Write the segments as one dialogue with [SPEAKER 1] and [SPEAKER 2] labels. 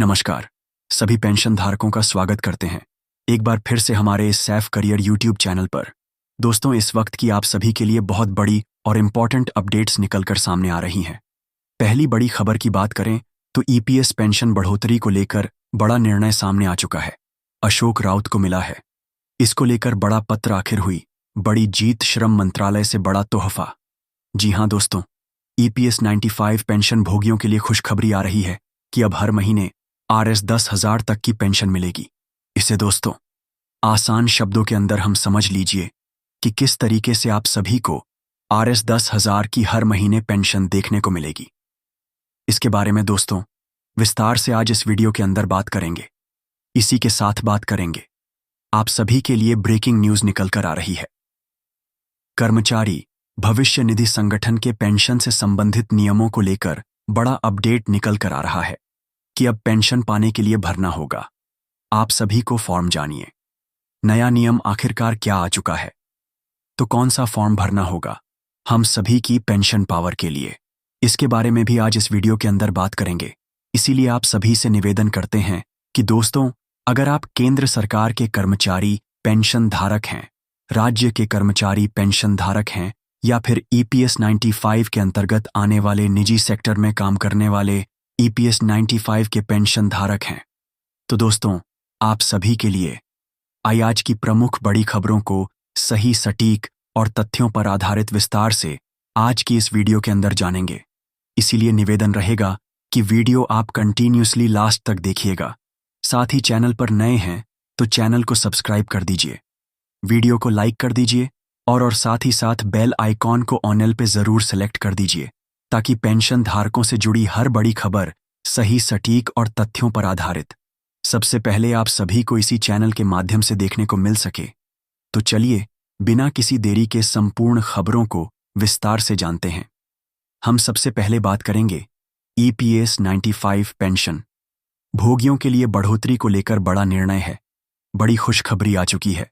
[SPEAKER 1] नमस्कार। सभी पेंशन धारकों का स्वागत करते हैं एक बार फिर से हमारे इस सैफ करियर यूट्यूब चैनल पर। दोस्तों, इस वक्त की आप सभी के लिए बहुत बड़ी और इम्पॉर्टेंट अपडेट्स निकलकर सामने आ रही हैं। पहली बड़ी खबर की बात करें तो ईपीएस पेंशन बढ़ोतरी को लेकर बड़ा निर्णय सामने आ चुका है। अशोक राउत को मिला है इसको लेकर बड़ा पत्र, आखिर हुई बड़ी जीत, श्रम मंत्रालय से बड़ा तोहफा। जी हाँ दोस्तों, ईपीएस 95 पेंशन भोगियों के लिए खुशखबरी आ रही है कि अब हर महीने RS 10,000 तक की पेंशन मिलेगी। इसे दोस्तों आसान शब्दों के अंदर हम समझ लीजिए कि किस तरीके से आप सभी को RS 10,000 की हर महीने पेंशन देखने को मिलेगी। इसके बारे में दोस्तों विस्तार से आज इस वीडियो के अंदर बात करेंगे। इसी के साथ बात करेंगे, आप सभी के लिए ब्रेकिंग न्यूज निकल कर आ रही है। कर्मचारी भविष्य निधि संगठन के पेंशन से संबंधित नियमों को लेकर बड़ा अपडेट निकल कर आ रहा है कि अब पेंशन पाने के लिए भरना होगा। आप सभी को फॉर्म जानिए। नया नियम आखिरकार क्या आ चुका है, तो कौन सा फॉर्म भरना होगा हम सभी की पेंशन पावर के लिए, इसके बारे में भी आज इस वीडियो के अंदर बात करेंगे। इसीलिए आप सभी से निवेदन करते हैं कि दोस्तों, अगर आप केंद्र सरकार के कर्मचारी पेंशन धारक हैं, राज्य के कर्मचारी पेंशन धारक हैं, या फिर ईपीएस 95 के अंतर्गत आने वाले निजी सेक्टर में काम करने वाले ईपीएस 95 के पेंशन धारक हैं, तो दोस्तों आप सभी के लिए आज की प्रमुख बड़ी खबरों को सही, सटीक और तथ्यों पर आधारित विस्तार से आज की इस वीडियो के अंदर जानेंगे। इसीलिए निवेदन रहेगा कि वीडियो आप कंटिन्यूसली लास्ट तक देखिएगा। साथ ही चैनल पर नए हैं तो चैनल को सब्सक्राइब कर दीजिए, वीडियो को लाइक कर दीजिए और साथ ही साथ बेल आइकॉन को ऑल पे जरूर सेलेक्ट कर दीजिए, ताकि पेंशन धारकों से जुड़ी हर बड़ी खबर सही, सटीक और तथ्यों पर आधारित सबसे पहले आप सभी को इसी चैनल के माध्यम से देखने को मिल सके। तो चलिए बिना किसी देरी के संपूर्ण खबरों को विस्तार से जानते हैं। हम सबसे पहले बात करेंगे ईपीएस 95 पेंशन भोगियों के लिए बढ़ोतरी को लेकर बड़ा निर्णय है। बड़ी खुशखबरी आ चुकी है।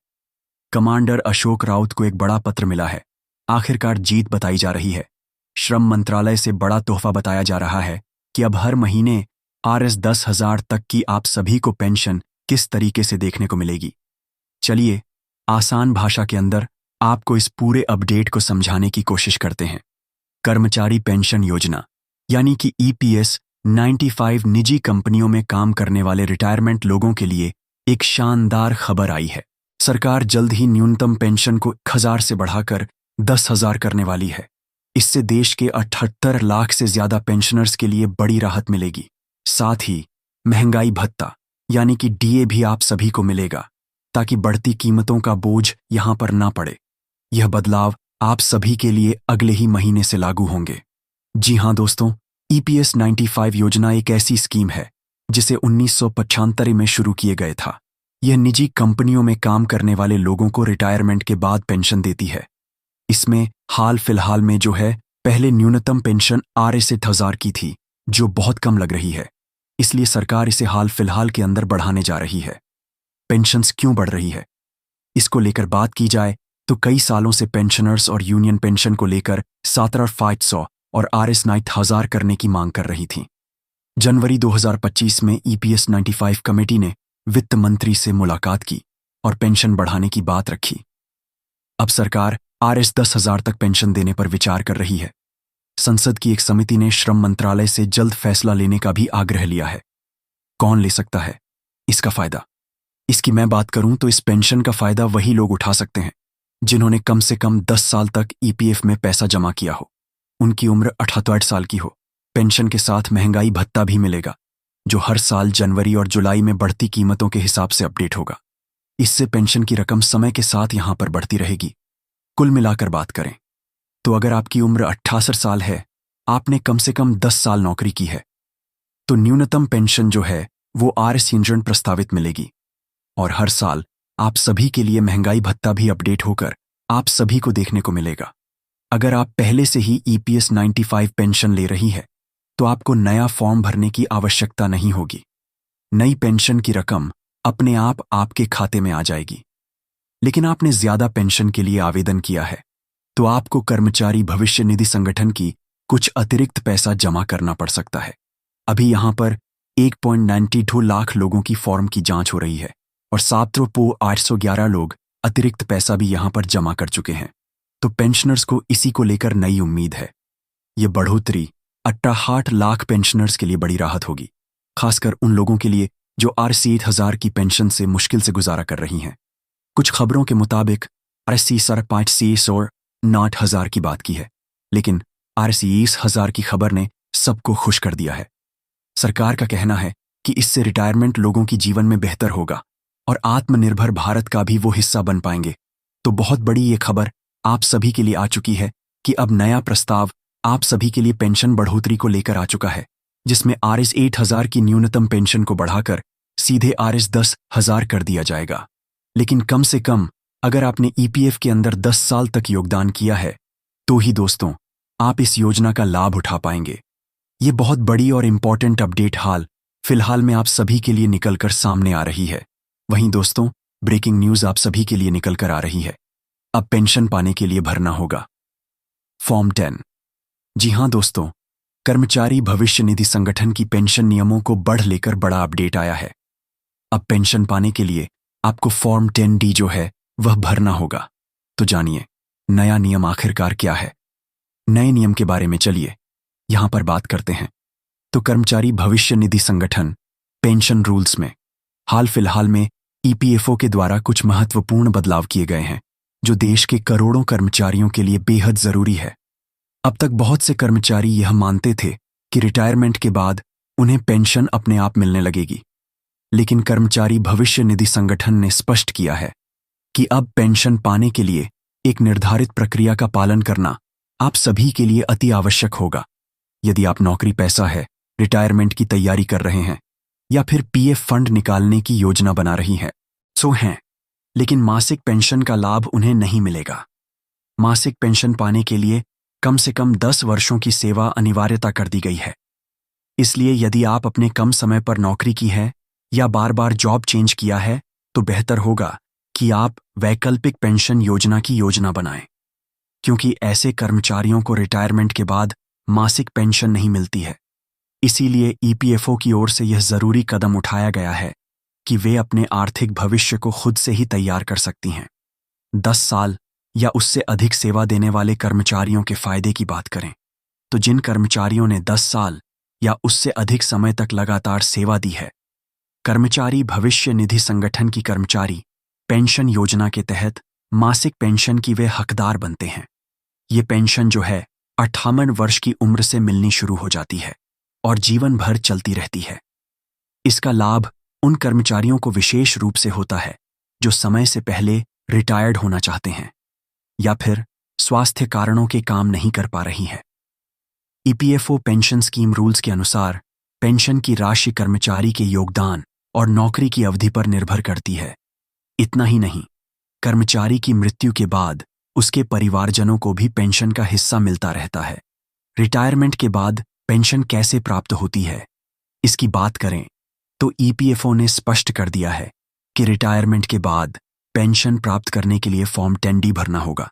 [SPEAKER 1] कमांडर अशोक राउत को एक बड़ा पत्र मिला है। आखिरकार जीत बताई जा रही है। श्रम मंत्रालय से बड़ा तोहफा बताया जा रहा है कि अब हर महीने RS 10,000 तक की आप सभी को पेंशन किस तरीके से देखने को मिलेगी। चलिए आसान भाषा के अंदर आपको इस पूरे अपडेट को समझाने की कोशिश करते हैं। कर्मचारी पेंशन योजना यानी कि ईपीएस 95 निजी कंपनियों में काम करने वाले रिटायरमेंट लोगों के लिए एक शानदार खबर आई है। सरकार जल्द ही न्यूनतम पेंशन को 1,000 से बढ़ाकर 10,000 करने वाली है। इससे देश के 78 लाख से ज्यादा पेंशनर्स के लिए बड़ी राहत मिलेगी। साथ ही महंगाई भत्ता यानी कि DA भी आप सभी को मिलेगा, ताकि बढ़ती कीमतों का बोझ यहां पर ना पड़े। यह बदलाव आप सभी के लिए अगले ही महीने से लागू होंगे। जी हां दोस्तों, ईपीएस 95 योजना एक ऐसी स्कीम है जिसे 1975 में शुरू किए गए था। यह निजी कंपनियों में काम करने वाले लोगों को रिटायरमेंट के बाद पेंशन देती है। इसमें हाल फिलहाल में जो है, पहले न्यूनतम पेंशन RS 1000 की थी, जो बहुत कम लग रही है। इसलिए सरकार इसे हाल फिलहाल के अंदर बढ़ाने जा रही है। पेंशन्स क्यों बढ़ रही है, इसको लेकर बात की जाए तो कई सालों से पेंशनर्स और यूनियन पेंशन को लेकर 17,500 और RS 9,000 करने की मांग कर रही थी। जनवरी 2025 में ईपीएस 95 कमेटी ने वित्त मंत्री से मुलाकात की और पेंशन बढ़ाने की बात रखी। अब सरकार RS 10,000 तक पेंशन देने पर विचार कर रही है। संसद की एक समिति ने श्रम मंत्रालय से जल्द फैसला लेने का भी आग्रह लिया है। कौन ले सकता है इसका फायदा? इसकी मैं बात करूं तो इस पेंशन का फायदा वही लोग उठा सकते हैं जिन्होंने कम से कम 10 साल तक ईपीएफ में पैसा जमा किया हो, उनकी उम्र 68 साल की हो। पेंशन के साथ महंगाई भत्ता भी मिलेगा, जो हर साल जनवरी और जुलाई में बढ़ती कीमतों के हिसाब से अपडेट होगा। इससे पेंशन की रकम समय के साथ यहां पर बढ़ती रहेगी। कुल मिलाकर बात करें तो अगर आपकी उम्र 68 साल है, आपने कम से कम 10 साल नौकरी की है, तो न्यूनतम पेंशन जो है वो RS यूनिट प्रस्तावित मिलेगी। और हर साल आप सभी के लिए महंगाई भत्ता भी अपडेट होकर आप सभी को देखने को मिलेगा। अगर आप पहले से ही ईपीएस 95 पेंशन ले रही है तो आपको नया फॉर्म भरने की आवश्यकता नहीं होगी। नई पेंशन की रकम अपने आप आपके खाते में आ जाएगी। लेकिन आपने ज्यादा पेंशन के लिए आवेदन किया है तो आपको कर्मचारी भविष्य निधि संगठन की कुछ अतिरिक्त पैसा जमा करना पड़ सकता है। अभी यहां पर 1.92 लाख लोगों की फॉर्म की जांच हो रही है और 7,811 लोग अतिरिक्त पैसा भी यहां पर जमा कर चुके हैं। तो पेंशनर्स को इसी को लेकर नई उम्मीद है। ये बढ़ोतरी 68 लाख पेंशनर्स के लिए बड़ी राहत होगी, खासकर उन लोगों के लिए जो RC 8,000 की पेंशन से मुश्किल से गुजारा कर रही हैं। कुछ खबरों के मुताबिक RC 5,600 और 9,000 की बात की है, लेकिन RC 20,000 की खबर ने सबको खुश कर दिया है। सरकार का कहना है कि इससे रिटायरमेंट लोगों की जीवन में बेहतर होगा और आत्मनिर्भर भारत का भी वो हिस्सा बन पाएंगे। तो बहुत बड़ी ये खबर आप सभी के लिए आ चुकी है कि अब नया प्रस्ताव आप सभी के लिए पेंशन बढ़ोतरी को लेकर आ चुका है, जिसमें RS 8,000 की न्यूनतम पेंशन को बढ़ाकर सीधे RS 10,000 कर दिया जाएगा। लेकिन कम से कम अगर आपने EPF के अंदर 10 साल तक योगदान किया है तो ही दोस्तों आप इस योजना का लाभ उठा पाएंगे। ये बहुत बड़ी और इम्पॉर्टेंट अपडेट फिलहाल में आप सभी के लिए निकलकर सामने आ रही है। वहीं दोस्तों ब्रेकिंग न्यूज़ आप सभी के लिए निकलकर आ रही है। अब पेंशन पाने के लिए भरना होगा फॉर्म 10। जी हां दोस्तों, कर्मचारी भविष्य निधि संगठन की पेंशन नियमों को बढ़ लेकर बड़ा अपडेट आया है। अब पेंशन पाने के लिए आपको फॉर्म 10D जो है वह भरना होगा। तो जानिए नया नियम आखिरकार क्या है। नए नियम के बारे में चलिए यहां पर बात करते हैं। तो कर्मचारी भविष्य निधि संगठन पेंशन रूल्स में हाल फिलहाल में EPFO के द्वारा कुछ महत्वपूर्ण बदलाव किए गए हैं, जो देश के करोड़ों कर्मचारियों के लिए बेहद जरूरी है। अब तक बहुत से कर्मचारी यह मानते थे कि रिटायरमेंट के बाद उन्हें पेंशन अपने आप मिलने लगेगी, लेकिन कर्मचारी भविष्य निधि संगठन ने स्पष्ट किया है कि अब पेंशन पाने के लिए एक निर्धारित प्रक्रिया का पालन करना आप सभी के लिए अति आवश्यक होगा। यदि आप नौकरी पेशा है, रिटायरमेंट की तैयारी कर रहे हैं या फिर PF फंड निकालने की योजना बना रही हैं, सो हैं, लेकिन मासिक पेंशन का लाभ उन्हें नहीं मिलेगा। मासिक पेंशन पाने के लिए कम से कम 10 वर्षों की सेवा अनिवार्यता कर दी गई है। इसलिए यदि आप अपने कम समय पर नौकरी की है या बार बार जॉब चेंज किया है तो बेहतर होगा कि आप वैकल्पिक पेंशन योजना की योजना बनाएं, क्योंकि ऐसे कर्मचारियों को रिटायरमेंट के बाद मासिक पेंशन नहीं मिलती है। इसीलिए EPFO की ओर से यह जरूरी कदम उठाया गया है कि वे अपने आर्थिक भविष्य को खुद से ही तैयार कर सकती हैं। 10 साल या उससे अधिक सेवा देने वाले कर्मचारियों के फायदे की बात करें तो जिन कर्मचारियों ने 10 साल या उससे अधिक समय तक लगातार सेवा दी है, कर्मचारी भविष्य निधि संगठन की कर्मचारी पेंशन योजना के तहत मासिक पेंशन की वे हकदार बनते हैं। ये पेंशन जो है 58 वर्ष की उम्र से मिलनी शुरू हो जाती है और जीवन भर चलती रहती है। इसका लाभ उन कर्मचारियों को विशेष रूप से होता है जो समय से पहले रिटायर्ड होना चाहते हैं या फिर स्वास्थ्य कारणों के काम नहीं कर पा रही हैं। EPFO पेंशन स्कीम रूल्स के अनुसार पेंशन की राशि कर्मचारी के योगदान और नौकरी की अवधि पर निर्भर करती है। इतना ही नहीं, कर्मचारी की मृत्यु के बाद उसके परिवारजनों को भी पेंशन का हिस्सा मिलता रहता है। रिटायरमेंट के बाद पेंशन कैसे प्राप्त होती है, इसकी बात करें तो EPFO ने स्पष्ट कर दिया है कि रिटायरमेंट के बाद पेंशन प्राप्त करने के लिए फॉर्म 10D भरना होगा।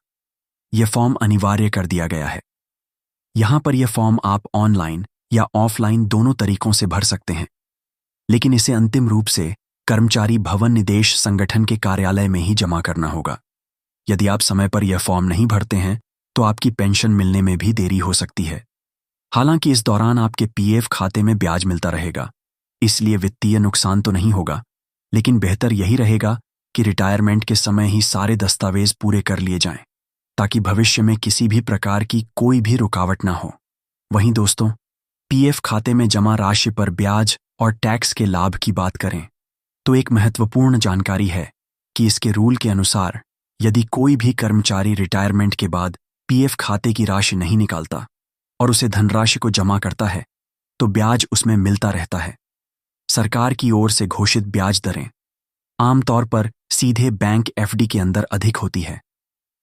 [SPEAKER 1] यह फॉर्म अनिवार्य कर दिया गया है। यहां पर यह फॉर्म आप ऑनलाइन या ऑफलाइन दोनों तरीकों से भर सकते हैं, लेकिन इसे अंतिम रूप से कर्मचारी भवन निदेश संगठन के कार्यालय में ही जमा करना होगा। यदि आप समय पर यह फॉर्म नहीं भरते हैं तो आपकी पेंशन मिलने में भी देरी हो सकती है। हालांकि इस दौरान आपके PF खाते में ब्याज मिलता रहेगा, इसलिए वित्तीय नुकसान तो नहीं होगा, लेकिन बेहतर यही रहेगा कि रिटायरमेंट के समय ही सारे दस्तावेज पूरे कर लिए जाएं, ताकि भविष्य में किसी भी प्रकार की कोई भी रुकावट ना हो। वहीं दोस्तों, PF खाते में जमा राशि पर ब्याज और टैक्स के लाभ की बात करें तो एक महत्वपूर्ण जानकारी है कि इसके रूल के अनुसार यदि कोई भी कर्मचारी रिटायरमेंट के बाद PF खाते की राशि नहीं निकालता और उसे धनराशि को जमा करता है तो ब्याज उसमें मिलता रहता है। सरकार की ओर से घोषित ब्याज दरें आमतौर पर सीधे बैंक FD के अंदर अधिक होती है,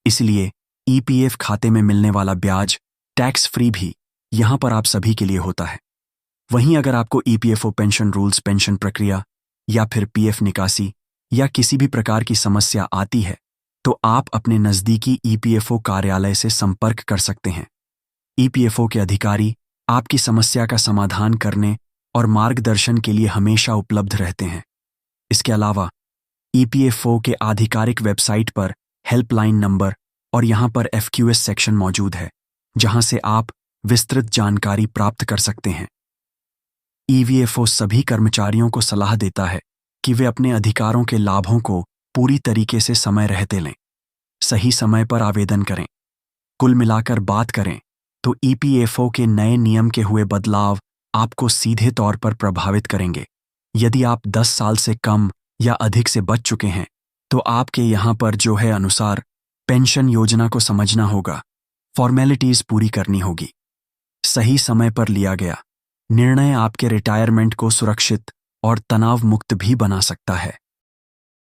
[SPEAKER 1] इसलिए EPF खाते में मिलने वाला ब्याज टैक्स फ्री भी यहां पर आप सभी के लिए होता है। वहीं अगर आपको EPFO पेंशन रूल्स, पेंशन प्रक्रिया या फिर PF निकासी या किसी भी प्रकार की समस्या आती है तो आप अपने नज़दीकी EPFO कार्यालय से संपर्क कर सकते हैं। EPFO के अधिकारी आपकी समस्या का समाधान करने और मार्गदर्शन के लिए हमेशा उपलब्ध रहते हैं। इसके अलावा ईपीएफओ के आधिकारिक वेबसाइट पर हेल्पलाइन नंबर और यहाँ पर एफक्यूएस सेक्शन मौजूद है, जहाँ से आप विस्तृत जानकारी प्राप्त कर सकते हैं। ईपीएफओ सभी कर्मचारियों को सलाह देता है कि वे अपने अधिकारों के लाभों को पूरी तरीके से समय रहते लें, सही समय पर आवेदन करें। कुल मिलाकर बात करें तो ईपीएफओ के नए नियम के हुए बदलाव आपको सीधे तौर पर प्रभावित करेंगे। यदि आप 10 साल से कम या अधिक से बच चुके हैं तो आपके यहाँ पर जो है अनुसार पेंशन योजना को समझना होगा, फॉर्मेलिटीज पूरी करनी होगी। सही समय पर लिया गया निर्णय आपके रिटायरमेंट को सुरक्षित और तनाव मुक्त भी बना सकता है।